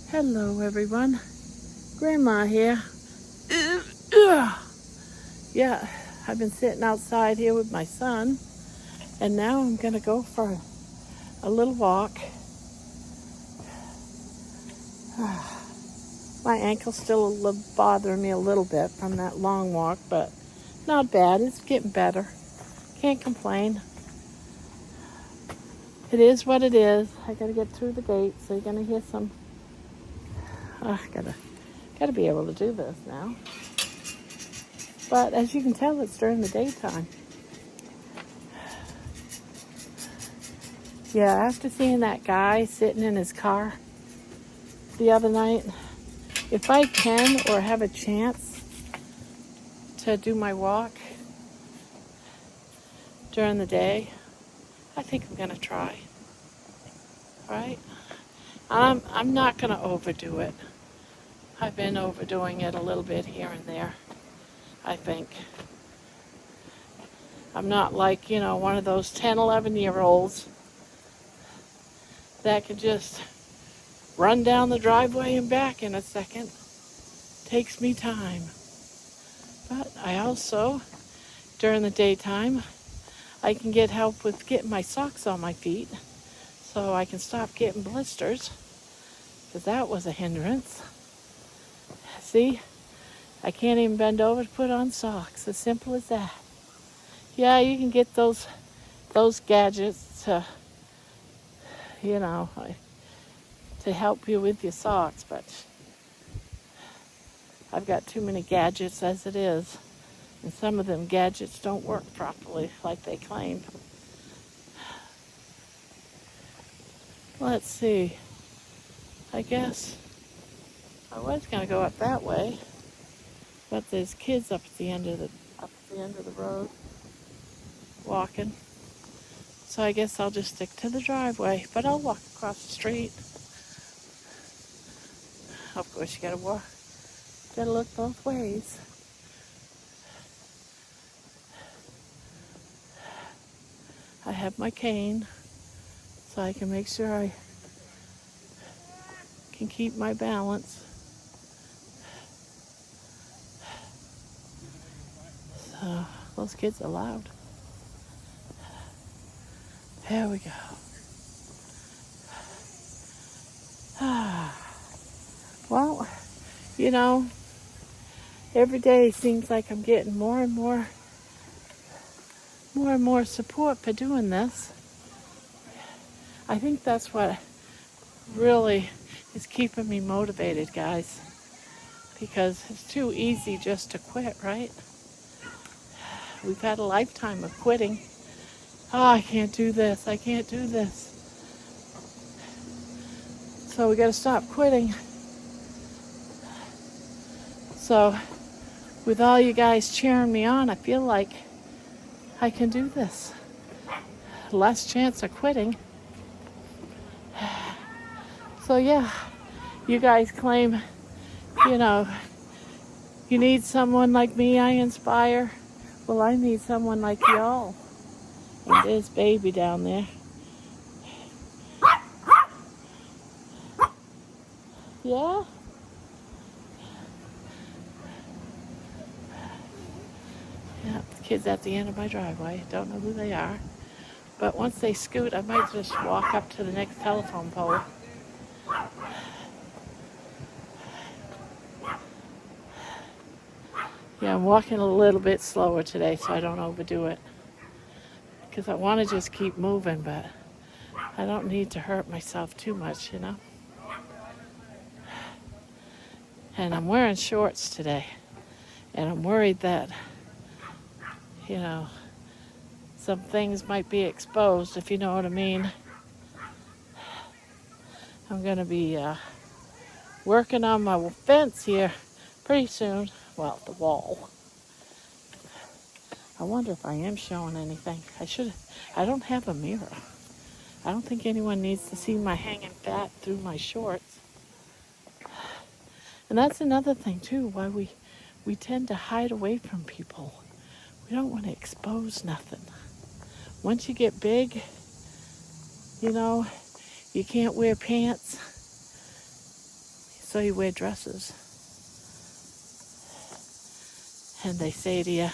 Hello everyone, Grandma here. Yeah, I've been sitting outside here with my son, and now I'm gonna go for a little walk. My ankle's still bothering me a little bit from that long walk, but not bad. It's getting better. Can't complain. It is what it is. I gotta get through the gate, so you're gonna hear some. Gotta be able to do this now. But as you can tell, it's during the daytime. Yeah, after seeing that guy sitting in his car the other night, if I can or have a chance to do my walk during the day, I think I'm gonna try. Right? I'm not gonna overdo it. I've been overdoing it a little bit here and there, I think. I'm not like, one of those 10, 11-year-olds that can just run down the driveway and back in a second. Takes me time. But I also, during the daytime, I can get help with getting my socks on my feet so I can stop getting blisters, because that was a hindrance. See, I can't even bend over to put on socks. As simple as that. Yeah, you can get those gadgets to help you with your socks, but I've got too many gadgets as it is, and some of them gadgets don't work properly like they claim. Let's see. I guess I was gonna go up that way, but there's kids up at the end of the road walking. So I guess I'll just stick to the driveway, but I'll walk across the street. Of course, you gotta look both ways. I have my cane, so I can make sure I can keep my balance. So those kids are loud. There we go. Well, every day seems like I'm getting more and more support for doing this. I think that's what really is keeping me motivated, guys, because it's too easy just to quit, right? We've had a lifetime of quitting. Oh, I can't do this. I can't do this. So we got to stop quitting. So with all you guys cheering me on, I feel like I can do this. Less chance of quitting. So yeah, you guys claim, you need someone like me, I inspire. Well, I need someone like y'all. And there's baby down there. Yeah? Yeah, the kid's at the end of my driveway. Don't know who they are. But once they scoot, I might just walk up to the next telephone pole. Yeah, I'm walking a little bit slower today so I don't overdo it. Because I want to just keep moving, but I don't need to hurt myself too much, And I'm wearing shorts today. And I'm worried that, some things might be exposed, if you know what I mean. I'm going to be working on my fence here pretty soon. Well, the wall. I wonder if I am showing anything. I don't have a mirror. I don't think anyone needs to see my hanging fat through my shorts. And that's another thing, too, why we tend to hide away from people. We don't want to expose nothing. Once you get big, you can't wear pants. So you wear dresses. And they say to you,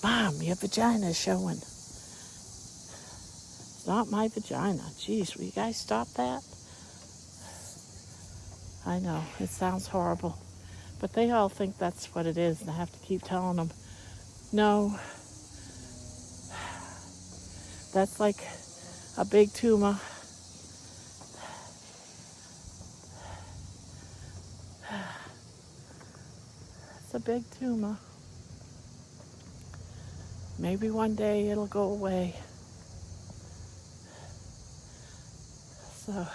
Mom, your vagina's showing. It's not my vagina. Jeez, will you guys stop that? I know, it sounds horrible. But they all think that's what it is, and I have to keep telling them, no, that's like a big tumor. It's a big tumor. Maybe one day it'll go away. So,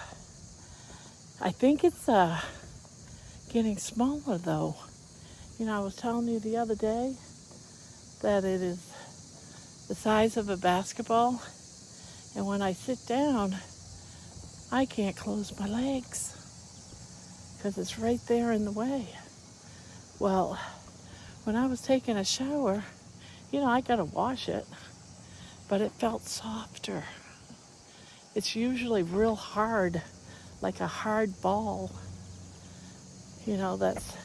I think it's getting smaller though. You know, I was telling you the other day that it is the size of a basketball, and when I sit down, I can't close my legs because it's right there in the way. Well, when I was taking a shower, you know, I gotta wash it, but it felt softer. It's usually real hard, like a hard ball, you know, that's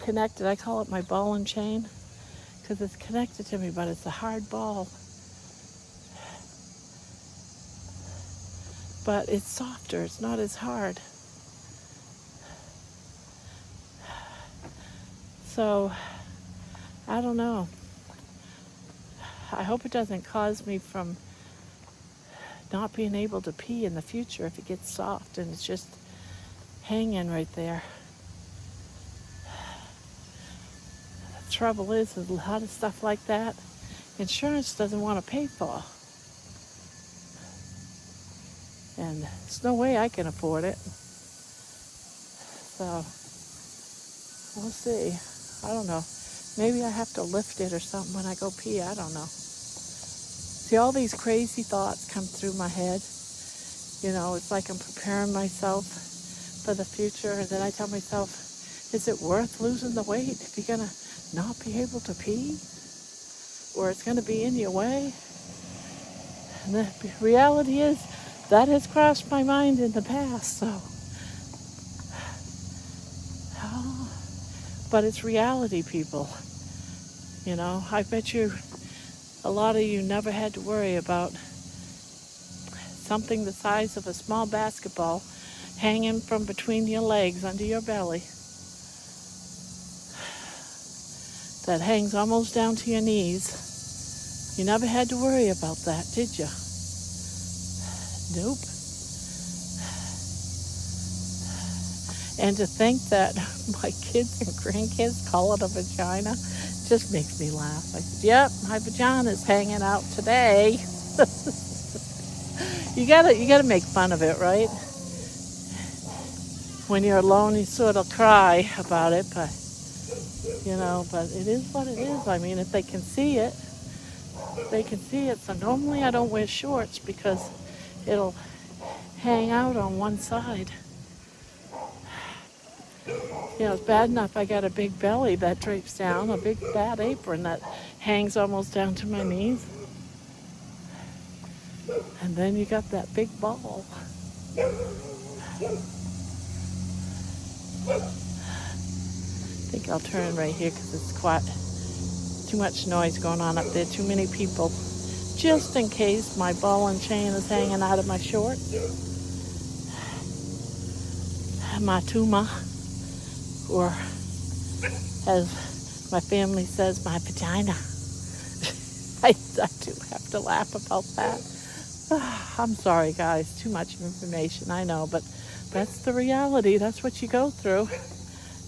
connected. I call it my ball and chain because it's connected to me, but it's a hard ball. But it's softer, it's not as hard. So, I don't know. I hope it doesn't cause me from not being able to pee in the future if it gets soft and it's just hanging right there. The trouble is, a lot of stuff like that, insurance doesn't want to pay for. And there's no way I can afford it. So, we'll see. I don't know. Maybe I have to lift it or something when I go pee. I don't know. See, all these crazy thoughts come through my head. You know, it's like I'm preparing myself for the future. And then I tell myself, is it worth losing the weight if you're going to not be able to pee? Or it's going to be in your way? And the reality is, that has crossed my mind in the past. So, but it's reality, people. You know, I bet you a lot of you never had to worry about something the size of a small basketball hanging from between your legs under your belly that hangs almost down to your knees. You never had to worry about that, did you? Nope. And to think that my kids and grandkids call it a vagina just makes me laugh. I said, yep, my vagina's hanging out today. You gotta make fun of it, right? When you're alone, you sort of cry about it, but you know, but it is what it is. I mean, if they can see it, they can see it. So normally I don't wear shorts because it'll hang out on one side. You know, it's bad enough I got a big belly that drapes down, a big fat apron that hangs almost down to my knees. And then you got that big ball. I think I'll turn right here because it's quiet. Too much noise going on up there, too many people. Just in case my ball and chain is hanging out of my shorts. My tumor, or as my family says, my vagina. I do have to laugh about that. I'm sorry, guys. Too much information, I know, but that's the reality. That's what you go through.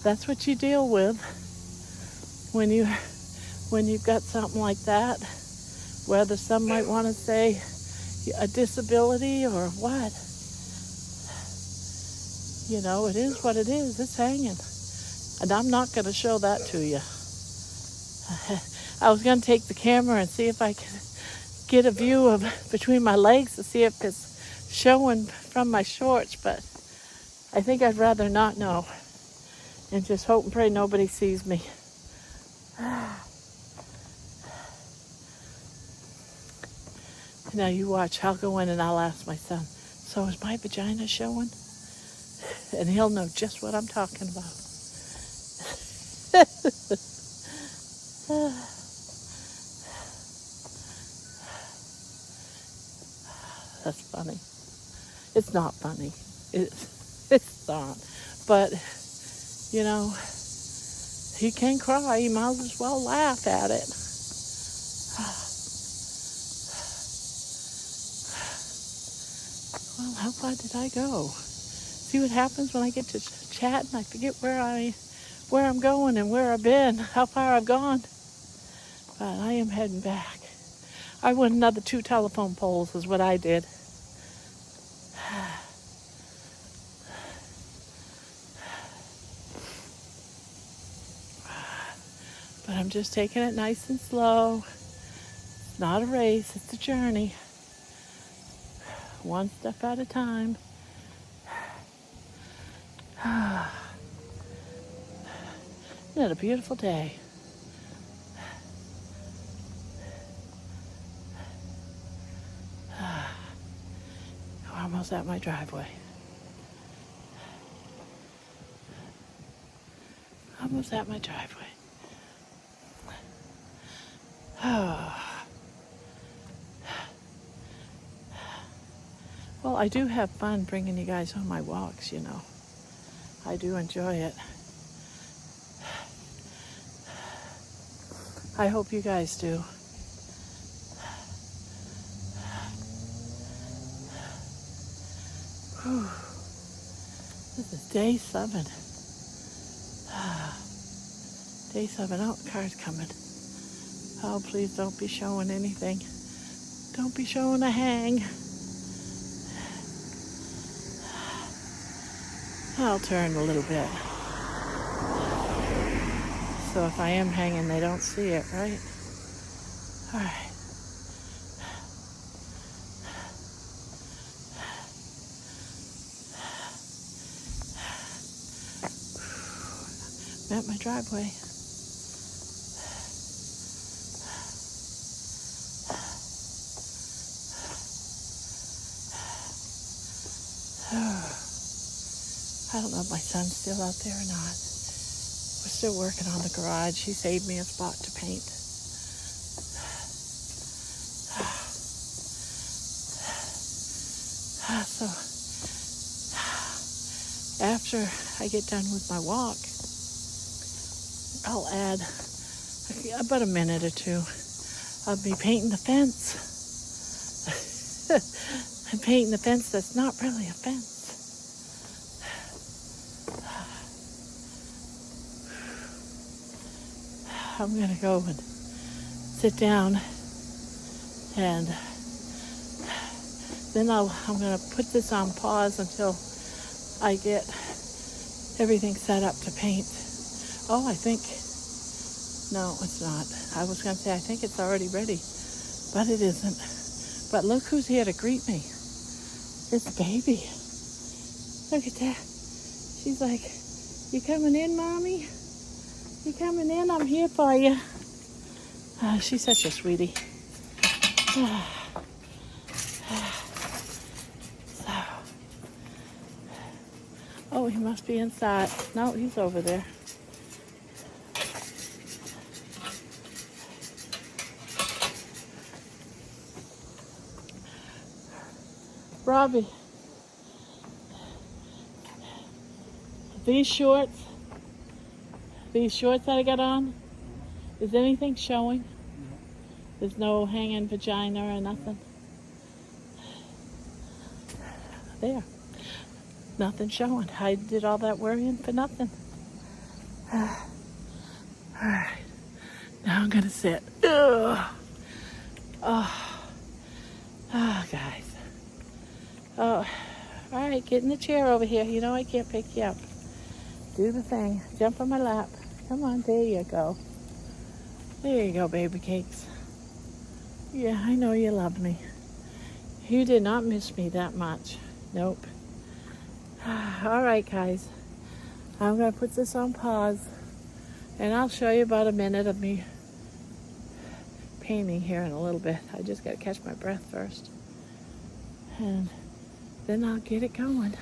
That's what you deal with when you've got something like that. Whether some might want to say a disability or what. You know, it is what it is. It's hanging. And I'm not going to show that to you. I was going to take the camera and see if I could get a view of between my legs to see if it's showing from my shorts, but I think I'd rather not know and just hope and pray nobody sees me. Now you watch. I'll go in and I'll ask my son, so is my vagina showing? And he'll know just what I'm talking about. That's funny. It's not funny. It's not. But, you know, he can cry. He might as well laugh at it. Well, how far did I go? See what happens when I get to chat and I forget where I'm going and where I've been, how far I've gone. But I am heading back. I went another 2 telephone poles is what I did. But I'm just taking it nice and slow. It's not a race, it's a journey. One step at a time. Isn't it a beautiful day? We're almost at my driveway. Almost at my driveway. Well, I do have fun bringing you guys on my walks, you know. I do enjoy it. I hope you guys do. Whew. This is day 7. Day 7. Oh, car's coming. Oh, please don't be showing anything. Don't be showing a hang. I'll turn a little bit. So if I am hanging, they don't see it, right? All right. I'm at my driveway. I don't know if my son's still out there or not. We're still working on the garage. He saved me a spot to paint. So after I get done with my walk, I'll add about a minute or 2. I'll be painting the fence. I'm painting the fence that's not really a fence. I'm going to go and sit down, and then I'm going to put this on pause until I get everything set up to paint. Oh, no, it's not. I was going to say, I think it's already ready, but it isn't. But look who's here to greet me. It's baby. Look at that. She's like, you coming in, Mommy? You coming in? I'm here for you. She's such a sweetie. Oh, he must be inside. No, he's over there. Robbie, these shorts that I got on, is anything showing? There's no hanging vagina or nothing? There. Nothing showing. I did all that worrying for nothing. All right. Now I'm going to sit. Ugh. Oh, guys. Oh, all right. Get in the chair over here. You know I can't pick you up. Do the thing. Jump on my lap. Come on. There you go. There you go, baby cakes. Yeah, I know you love me. You did not miss me that much. Nope. All right, guys. I'm going to put this on pause, and I'll show you about a minute of me painting here in a little bit. I just got to catch my breath first, and then I'll get it going.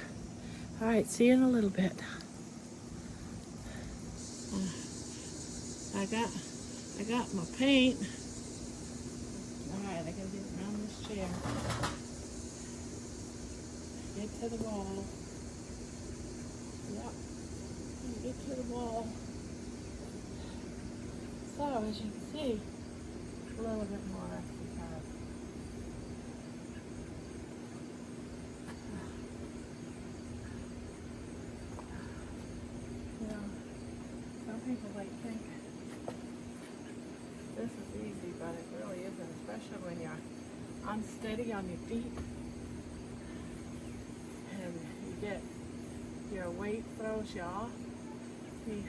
All right, see you in a little bit. I got my paint. All right, I gotta get around this chair. Get to the wall. Yep, get to the wall. So as you can see, a little bit more exercise. You know, some people might think this is easy, but it really isn't, especially when you're unsteady on your feet and you get your weight throws you off. See,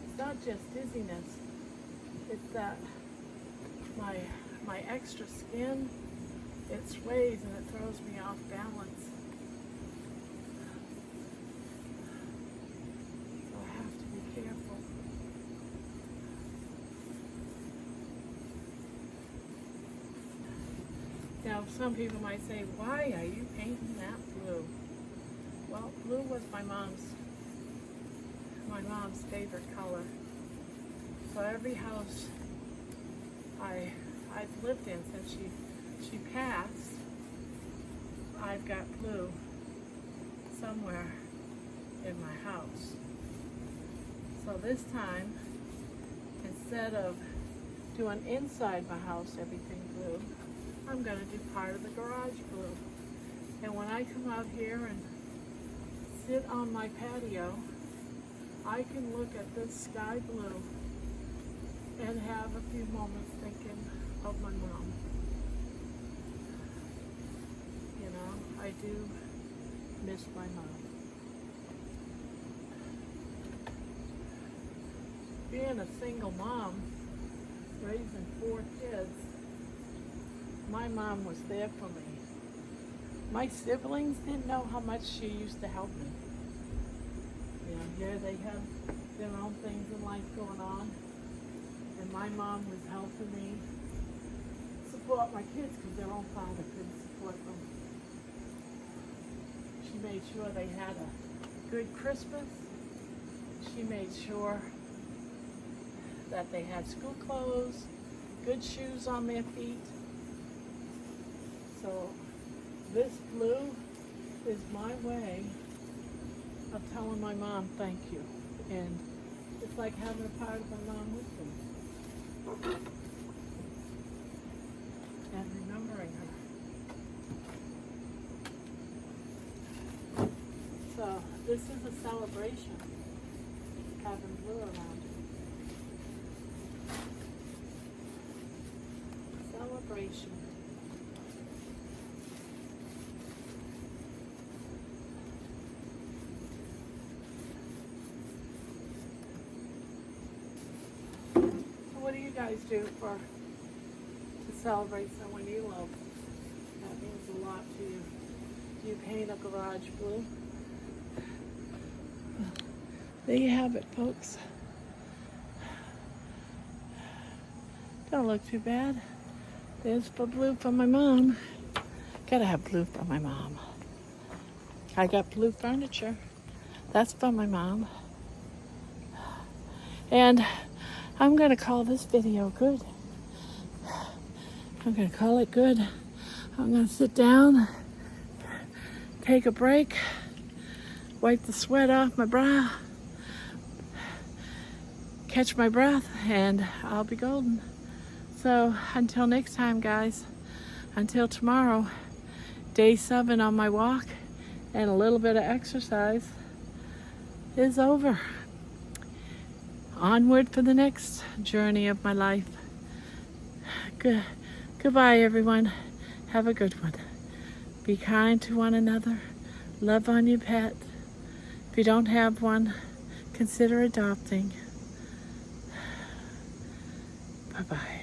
it's not just dizziness, it's that my extra skin, it sways and it throws me off balance. So I have to be careful. Now, some people might say, why are you painting that blue? Well, blue was my mom's favorite color. So every house I've lived in since she passed, I've got blue somewhere in my house. So this time, instead of doing inside my house everything blue, I'm going to do part of the garage blue. And when I come out here and sit on my patio, I can look at this sky blue and have a few moments thinking of my mom. You know, I do miss my mom. Being a single mom, raising 4 kids, my mom was there for me. My siblings didn't know how much she used to help me. You know, here they have their own things in life going on, and my mom was helping me support my kids because their own father couldn't support them. She made sure they had a good Christmas. She made sure that they had school clothes, good shoes on their feet. So this blue is my way of telling my mom thank you. And it's like having a part of my mom with me. And remembering her. So this is a celebration, having blue around you. Celebration. What do you guys do to celebrate someone you love? That means a lot to you. Do you paint a garage blue? There you have it, folks. Don't look too bad. There's for blue for my mom. Gotta have blue for my mom. I got blue furniture. That's for my mom. And I'm gonna call this video good. I'm gonna call it good. I'm gonna sit down, take a break, wipe the sweat off my brow, catch my breath, and I'll be golden. So until next time, guys, until tomorrow, day 7 on my walk and a little bit of exercise is over. Onward for the next journey of my life. Goodbye, everyone. Have a good one. Be kind to one another. Love on your pet. If you don't have one, consider adopting. Bye-bye.